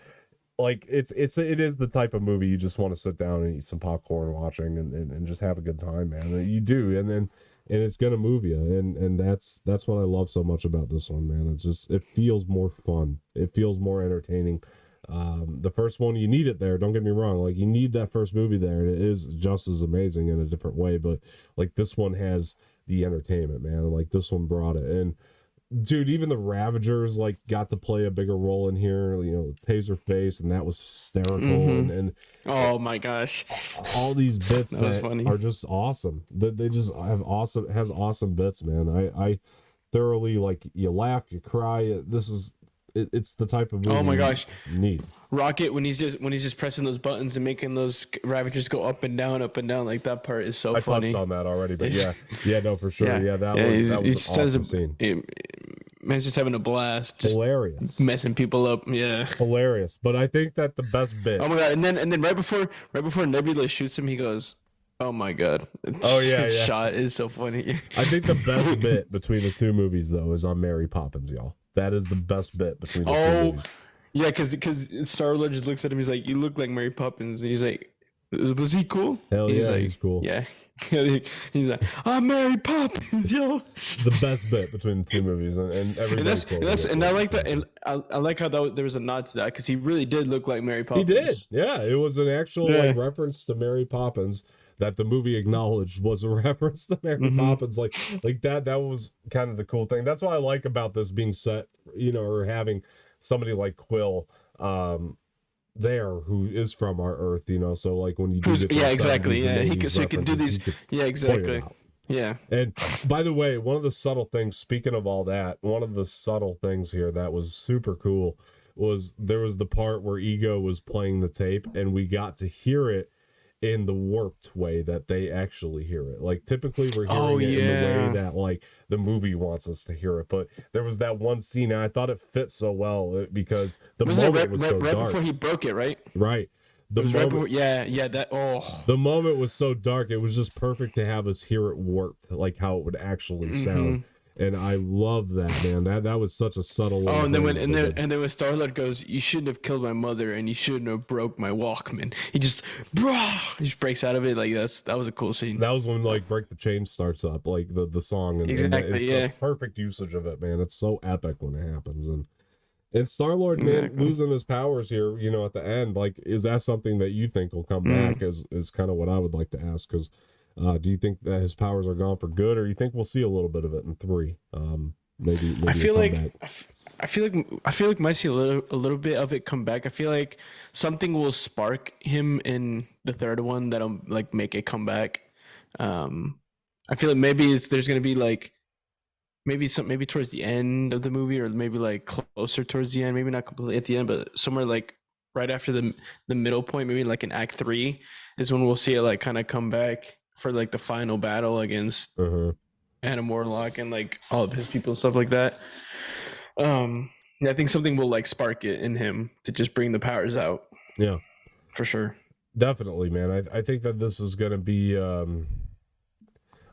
like it is the type of movie you just want to sit down and eat some popcorn watching and just have a good time, man. And you do, and it's gonna move you, and that's what I love so much about this one, man. It feels more fun. It feels more entertaining. The first one, you need it there. Don't get me wrong. Like you need that first movie there, and it is just as amazing in a different way. But like this one has the entertainment, man. Like this one brought it. And dude, even the Ravagers like got to play a bigger role in here, Taserface, and that was hysterical. And oh my gosh, all these bits that are just awesome. They just have awesome bits, man. I thoroughly, like, you laugh, you cry. It's the type of movie oh my gosh you need. Rocket when he's just pressing those buttons and making those Ravagers go up and down, like that part is so funny. I touched on that already, but no, for sure. That was an awesome scene. Man's just having a blast, just hilarious, messing people up. Yeah, hilarious. But I think that the best bit. Oh my god! And then right before Nebula shoots him, he goes, "Oh my god!" His shot is so funny. I think the best bit between the two movies though is on Mary Poppins, y'all. That is the best bit between the two movies. Yeah, because Star-Lord just looks at him. He's like, "You look like Mary Poppins." And he's like, "Was he cool?" Hell yeah, like, he's cool. Yeah, he's like, "I'm Mary Poppins, yo." The best bit between the two movies, and everything. And I like that, and I like how there was a nod to that because he really did look like Mary Poppins. He did. Yeah, it was an actual like reference to Mary Poppins that the movie acknowledged was a reference to Mary Poppins. Like that was kind of the cool thing. That's what I like about this being set, or having somebody like Quill there who is from our Earth, so like when you do exactly, he can do these, exactly, yeah. And by the way, one of the subtle things, speaking of all that, one of the subtle things here that was super cool was there was the part where Ego was playing the tape and we got to hear it in the warped way that they actually hear it. Like typically we're hearing it in the way that like the movie wants us to hear it, but there was that one scene and I thought it fit so well because the moment was so dark. Right before he broke it, right? Right. The moment, right before, the moment was so dark. It was just perfect to have us hear it warped, like how it would actually sound. And I love that, man. That was such a subtle. Oh, and then when Star-Lord goes, "You shouldn't have killed my mother, and you shouldn't have broke my Walkman." He just breaks out of it. Like that was a cool scene. That was when like "Break the Chain" starts up, like the song, and it's such perfect usage of it, man. It's so epic when it happens, and Star-Lord, man, losing his powers here, at the end. Like, is that something that you think will come back? Is kind of what I would like to ask, because. Do you think that his powers are gone for good, or you think we'll see a little bit of it in 3? Maybe I feel like might see a little bit of it come back. I feel like something will spark him in the third one that'll like make it come back. I feel like maybe there's gonna be like maybe towards the end of the movie, or maybe like closer towards the end, maybe not completely at the end, but somewhere like right after the middle point, maybe like in Act 3 is when we'll see it like kind of come back for like the final battle against Adam Warlock and like all of his people and stuff like that. I think something will like spark it in him to just bring the powers out. Yeah, for sure. Definitely, man. I think that this is going to be.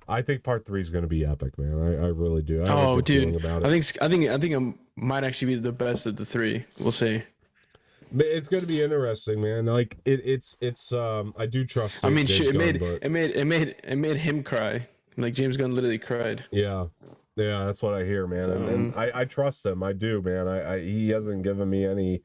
I think part 3 is going to be epic, man. I really do. Dude, about it. I think it might actually be the best of the 3. We'll see. It's going to be interesting, man. Like it's I do trust I mean, James shit, Gunn, but it made him cry. Like James Gunn literally cried. yeah, yeah, that's what I hear, man. And So, I trust him. I do, man. He hasn't given me any.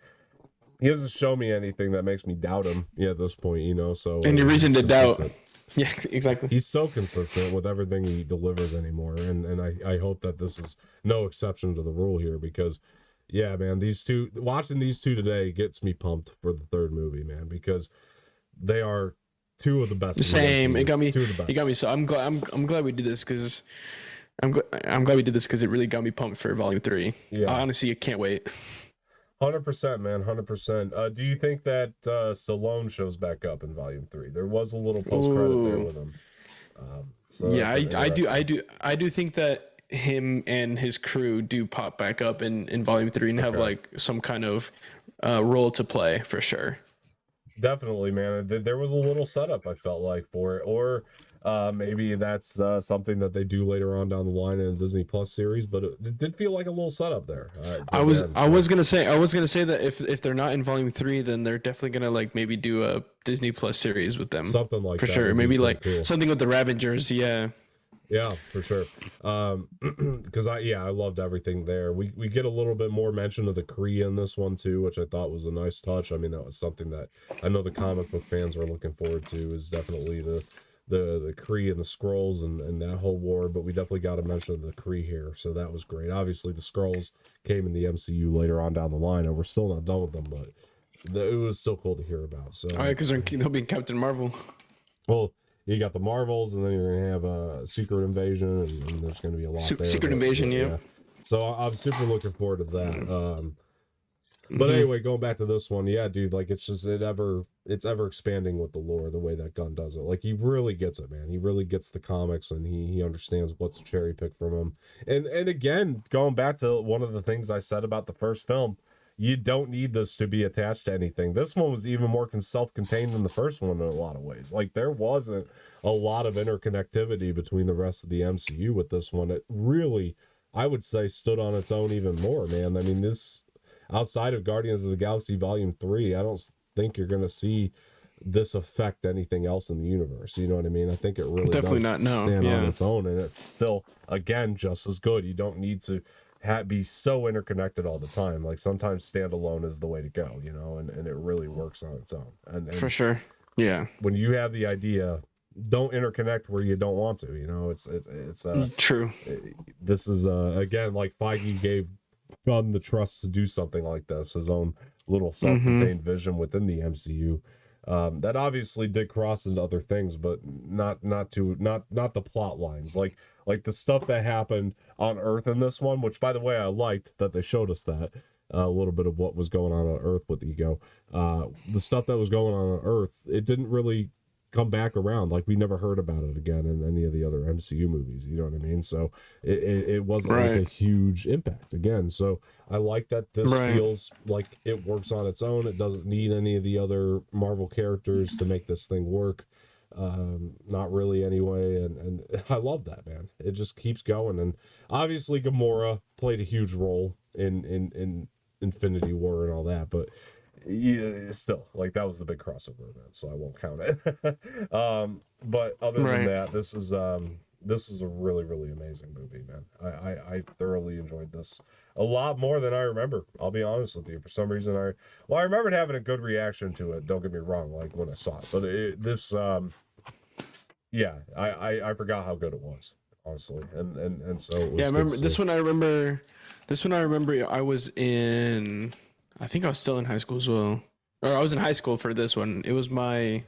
He hasn't shown me anything that makes me doubt him. Yeah, at this point, So any reason he's to doubt? consistent. Yeah, exactly. He's so consistent with everything he delivers anymore, and I hope that this is no exception to the rule here because, yeah, man, watching these two today gets me pumped for the third movie, man, because they are two of the best. Same. It got me. Two of the best. It got me. So I'm glad. I'm glad we did this because I'm glad we did this because it really got me pumped for Volume 3. Yeah. Honestly, I can't wait. 100%, man, 100%. Do you think that Stallone shows back up in Volume 3? There was a little post credit there with him. So yeah, I do think that him and his crew do pop back up in Volume 3 and have like some kind of role to play for sure. Definitely, man. There was a little setup I felt like for it, or maybe that's something that they do later on down the line in the Disney Plus series. But it did feel like a little setup there. I was gonna say that if they're not in Volume 3, then they're definitely gonna like maybe do a Disney Plus series with them. Something like for that sure. Maybe like cool. something with the Ravengers. Yeah. Yeah, for sure. Because I loved everything there. We get a little bit more mention of the Kree in this one too, which I thought was a nice touch. I mean, that was something that I know the comic book fans were looking forward to. Is definitely the Kree and the Skrulls and that whole war. But we definitely got to mention the Kree here, so that was great. Obviously, the Skrulls came in the MCU later on down the line, and we're still not done with them, but it was still cool to hear about. So, all right, because they'll be in Captain Marvel. Well, you got the Marvels, and then you're gonna have a Secret Invasion, and there's gonna be a lot there. Secret Invasion, yeah. So I'm super looking forward to that. But anyway, going back to this one, yeah, dude, like it's ever expanding with the lore, the way that Gunn does it. Like he really gets it, man. He really gets the comics, and he understands what to cherry pick from them. And again, going back to one of the things I said about the first film. You don't need this to be attached to anything. This one was even more self-contained than the first one in a lot of ways. Like there wasn't a lot of interconnectivity between the rest of the MCU with this one. It really, I would say, stood on its own even more, man. I mean, this outside of Guardians of the Galaxy Volume 3, I don't think you're going to see this affect anything else in the universe. You know what I mean? I think it really definitely does stand on its own, and it's still, again, just as good. You don't need to be so interconnected all the time. Like sometimes standalone is the way to go, and it really works on its own. And for sure, yeah. When you have the idea, don't interconnect where you don't want to. It's true. This is again, like Feige gave Gunn the trust to do something like this, his own little self-contained vision within the MCU. That obviously did cross into other things, but not the plot lines, like the stuff that happened on Earth in this one. Which, by the way, I liked that they showed us that a little bit of what was going on Earth with Ego. The stuff that was going on Earth, it didn't really come back around. Like we never heard about it again in any of the other MCU movies. You know what I mean? So it wasn't like a huge impact again. So I like that this feels like it works on its own. It doesn't need any of the other Marvel characters to make this thing work. Not really anyway. And I love that, man. It just keeps going. And obviously Gamora played a huge role in Infinity War and all that, but yeah, still, like that was the big crossover event, so I won't count it. But other than that, this is a really, really amazing movie, man. I thoroughly enjoyed this a lot more than I remember. I'll be honest with you. For some reason, I remembered having a good reaction to it. Don't get me wrong, like when I saw it, but I forgot how good it was, honestly, and so it was. Yeah, I remember this one. I remember. I was in. I think I was still in high school as well. Or I was in high school for this one. It was my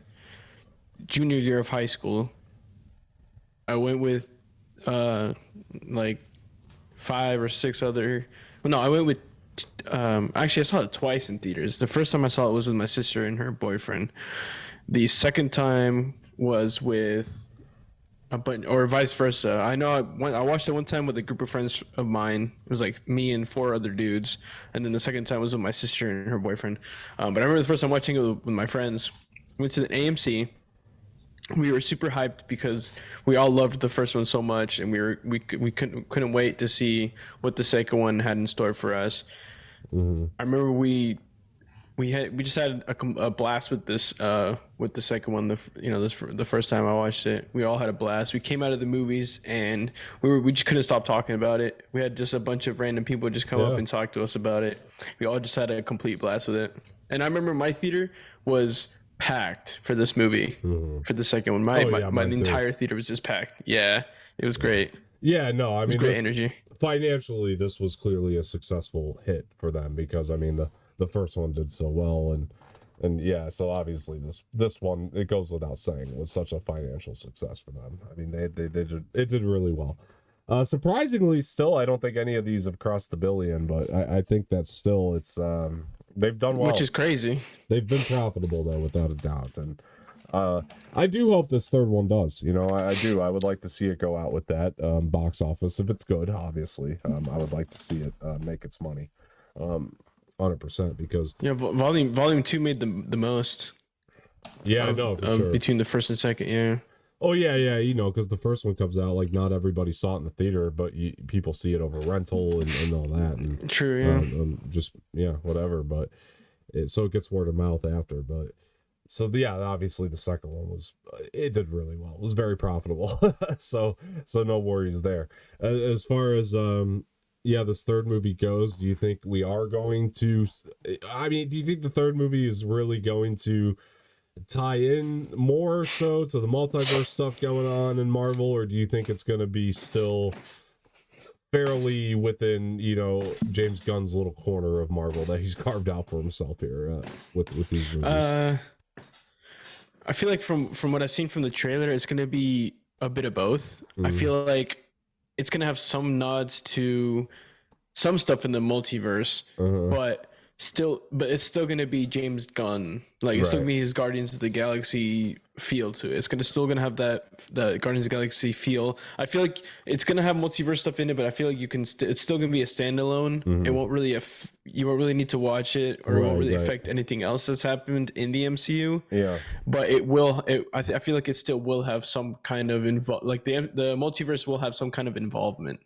junior year of high school. I went with like 5 or 6 other. Well, no, I went with. Actually, I saw it twice in theaters. The first time I saw it was with my sister and her boyfriend. The second time was with. Or vice versa. I know I watched it one time with a group of friends of mine. It was like me and 4 other dudes, and then the second time was with my sister and her boyfriend. But I remember the first time watching it with my friends. We went to the AMC. We were super hyped because we all loved the first one so much, and we couldn't wait to see what the second one had in store for us. I remember we we just had a blast with the second one. The first time I watched it, we all had a blast. We came out of the movies and we just couldn't stop talking about it. We had just a bunch of random people just come up and talk to us about it. We all just had a complete blast with it. And I remember my theater was packed for this movie, for the second one. My entire theater was just packed. Yeah, it was great. Yeah, no, I mean, great energy. Financially, this was clearly a successful hit for them because I mean the first one did so well, and yeah, so obviously this one, it goes without saying, was such a financial success for them. I mean, they did really well. Surprisingly, still, I don't think any of these have crossed the billion, but I think that still they've done well, which is crazy. They've been profitable though, without a doubt, and I do hope this third one does. You know, I do. I would like to see it go out with that box office if it's good. Obviously, I would like to see it make its money, 100%. Because volume 2 made the most. Yeah, no, for sure. Between the first and second, yeah. Oh yeah. You know, because the first one comes out, like not everybody saw it in the theater, but people see it over rental and all that. And, true, yeah. Whatever. But so it gets word of mouth after, but. So yeah, obviously the second one it did really well. It was very profitable. so no worries there. As far as this third movie goes, do you think we are going to, I mean, do you think the third movie is really going to tie in more so to the multiverse stuff going on in Marvel, or do you think it's going to be still fairly within, you know, James Gunn's little corner of Marvel that he's carved out for himself here with these movies? I feel like from what I've seen from the trailer, it's going to be a bit of both. I feel like it's going to have some nods to some stuff in the multiverse, but it's still going to be James Gunn. Like, it's still going to be his Guardians of the Galaxy feel to it. It's still going to have the Guardians of the Galaxy feel. I feel like it's going to have multiverse stuff in it, but I feel like it's still going to be a standalone. It won't really you won't really need to watch it, or it won't really affect anything else that's happened in the MCU. Yeah, but it will. I feel like it still will have some kind of like the multiverse will have some kind of involvement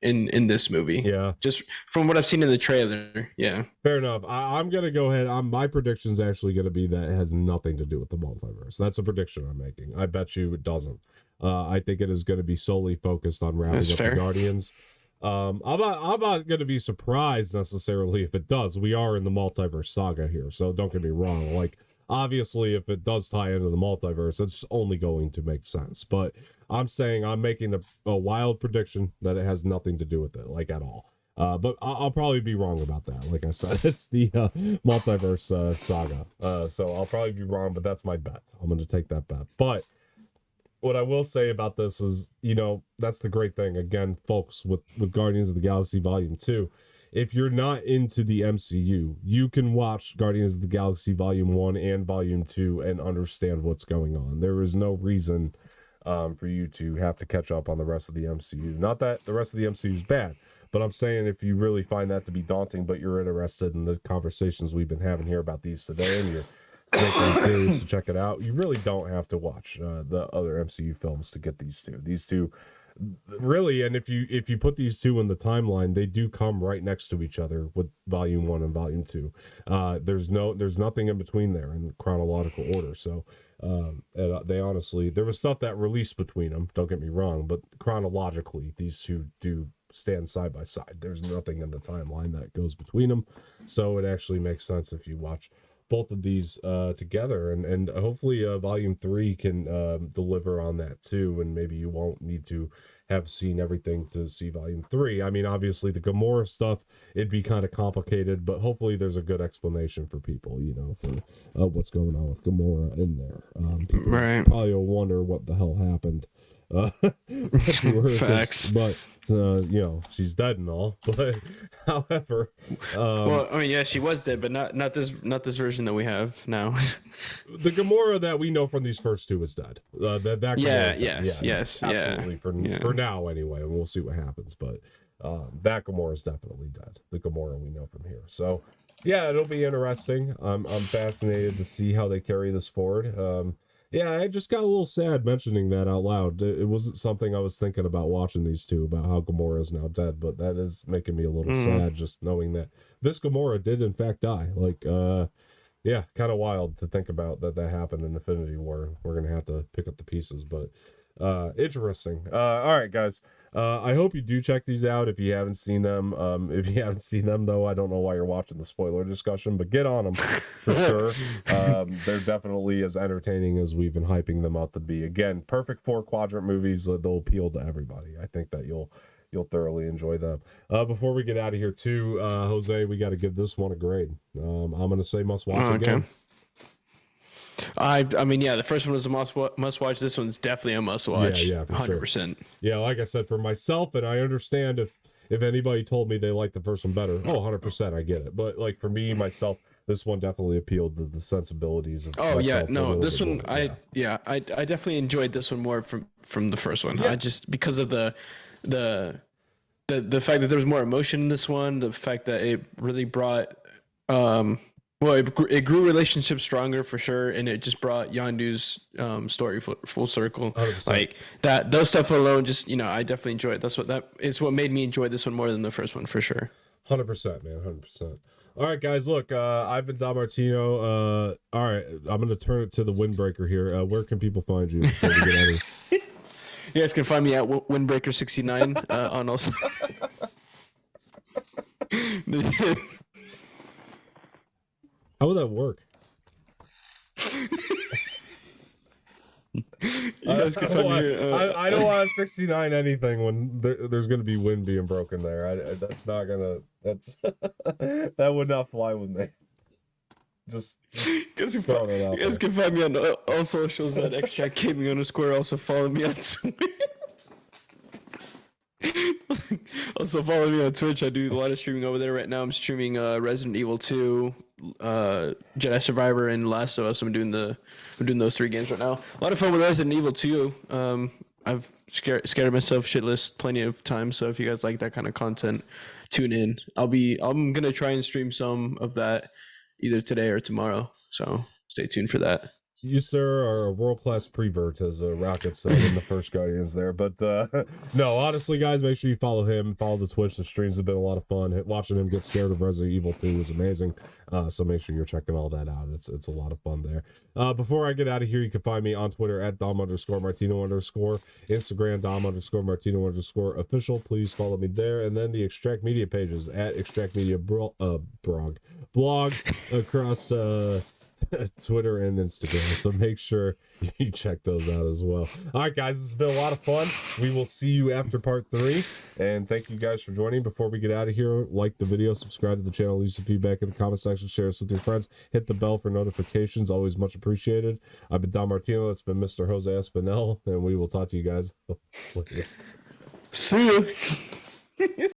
in this movie. Yeah, just from what I've seen in the trailer. Yeah, fair enough. I'm gonna go ahead. My prediction's actually gonna be that it has nothing to do with the multiverse. That's a prediction I'm making. I bet you it doesn't. I think it is going to be solely focused on wrapping up the Guardians. I'm not going to be surprised necessarily if it does. We are in the multiverse saga here, so don't get me wrong. Like, obviously, if it does tie into the multiverse, it's only going to make sense. But I'm saying I'm making a wild prediction that it has nothing to do with it, like, at all. But I'll probably be wrong about that. Like I said, it's the multiverse saga. So I'll probably be wrong, but that's my bet. I'm going to take that bet. But what I will say about this is, you know, that's the great thing. Again, folks, with Guardians of the Galaxy Volume 2, if you're not into the MCU, you can watch Guardians of the Galaxy Volume 1 and Volume 2 and understand what's going on. There is no reason for you to have to catch up on the rest of the MCU. Not that the rest of the MCU is bad, but I'm saying if you really find that to be daunting, but you're interested in the conversations we've been having here about these today, and you're curious to check it out, you really don't have to watch the other MCU films to get these two. These two really, and if you put these two in the timeline, they do come right next to each other with Volume 1 and Volume 2. There's nothing in between there in chronological order. So they honestly, there was stuff that released between them, don't get me wrong, but chronologically these two do stand side by side. There's nothing in the timeline that goes between them, so it actually makes sense if you watch both of these together, and hopefully Volume 3 can deliver on that too, and maybe you won't need to have seen everything to see Volume 3. I mean, obviously the Gamora stuff, it'd be kind of complicated, but hopefully there's a good explanation for people, you know, for what's going on with Gamora in there. People probably will wonder what the hell happened. Facts. But you know, she's dead and all, but however, well, I mean, yeah, she was dead, but not this version that we have now. The Gamora that we know from these first two is dead. That Gamora yes, absolutely, for now anyway, and we'll see what happens, but that Gamora is definitely dead, the Gamora we know from here. So yeah, it'll be interesting. I'm fascinated to see how they carry this forward. Yeah, I just got a little sad mentioning that out loud. It wasn't something I was thinking about watching these two, about how Gamora is now dead, but that is making me a little sad just knowing that this Gamora did in fact die. Like, yeah, kind of wild to think about that happened in Infinity War. We're gonna have to pick up the pieces, but interesting. All right, guys. I hope you do check these out if you haven't seen them. If you haven't seen them, though, I don't know why you're watching the spoiler discussion, but get on them for sure. They're definitely as entertaining as we've been hyping them out to be. Again, perfect 4-quadrant movies. They'll appeal to everybody. I think that you'll thoroughly enjoy them. Before we get out of here, too, Jose, we got to give this one a grade. I'm gonna say must watch again. I mean, yeah, the first one was a must watch. This one's definitely a must watch. Yeah, for 100%. Sure. Yeah, like I said, for myself, and I understand if anybody told me they liked the first one better. Oh, 100%, I get it. But like for me, myself, this one definitely appealed to the sensibilities of. Oh yeah, no, this one I definitely enjoyed this one more from the first one. Yeah. I just because of the fact that there was more emotion in this one, the fact that it really brought well, it grew relationships stronger for sure, and it just brought Yondu's story full circle. 100%. Like that, those stuff alone, just I definitely enjoy it. It's what made me enjoy this one more than the first one for sure. 100%, man, 100%. All right, guys, look, I've been Don Martino. All right, I'm gonna turn it to the windbreaker here. Where can people find you before we get out of here? You guys can find me at Windbreaker69 on also. How would that work? You guys can find me here. I don't want 69 anything when there's going to be wind being broken there. That's not gonna. That's that would not fly with me. Just you guys can find me on all socials at extractgaming_. Also follow me on Twitter. Also follow me on Twitch. I do a lot of streaming over there right now. I'm streaming Resident Evil 2, Jedi Survivor, and Last of Us. I'm doing those 3 games right now. A lot of fun with Resident Evil 2. I've scared myself shitless plenty of times. So if you guys like that kind of content, tune in. I'm gonna try and stream some of that either today or tomorrow. So stay tuned for that. You, sir, are a world-class prevert, as Rocket said in the first Guardians there. But no, honestly, guys, make sure you follow him. Follow the Twitch. The streams have been a lot of fun. Watching him get scared of Resident Evil 2 was amazing. So make sure you're checking all that out. It's a lot of fun there. Before I get out of here, you can find me on Twitter at Dom_Martino_, Instagram Dom_Martino_ official. Please follow me there. And then the Extract Media pages at Extract Media blog across Twitter and Instagram, so make sure you check those out as well. All right, guys, this has been a lot of fun. We will see you after part 3, and thank you guys for joining. Before we get out of here, like the video, subscribe to the channel, leave some feedback in the comment section, share us with your friends, hit the bell for notifications, always much appreciated. I've been Don Martino, it's been Mr. Jose Espinel, and we will talk to you guys later. See you.